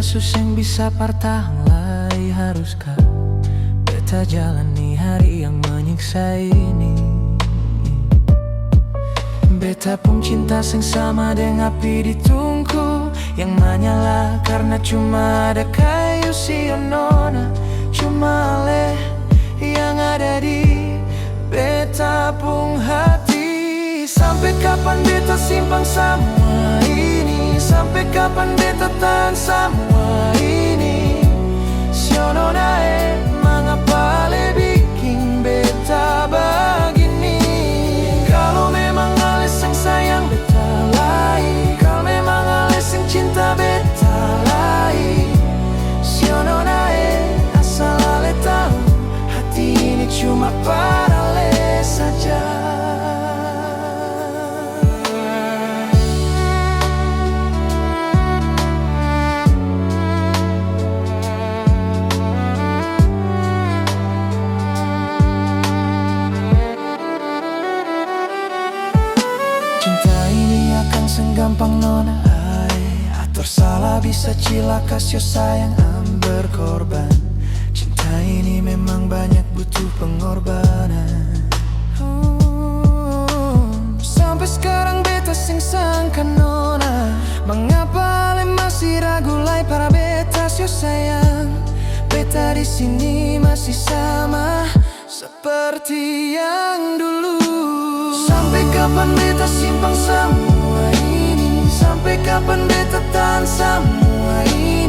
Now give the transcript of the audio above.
kasus yang bisa partahlai. Haruskah beta jalani hari yang menyiksa ini? Beta pun cinta sing sama dengan api di tungku yang menyala karena cuma ada kayu sionona. Cuma leh yang ada di beta pun hati. Sampai kapan beta simpan semua ini? Sampai kapan beta tahan semua ini? Sionona mengapa le bikin beta begini? Kalau memang alis yang sayang beta lai, kalau memang alis yang cinta beta lai, Sionona asal ale tahu hati ini cuma para le saja. Cinta ini akan senggampang nona ai. Atur salah bisa cilaka sio sayang berkorban. Cinta ini memang banyak butuh pengorbanan. Sampai sekarang beta sing sangka nona, mengapa le masih ragu lai para beta sio sayang? Beta di sini masih sama seperti yang dulu. Sampai kapan beta simpan semua ini? Sampai kapan beta tahan semua ini?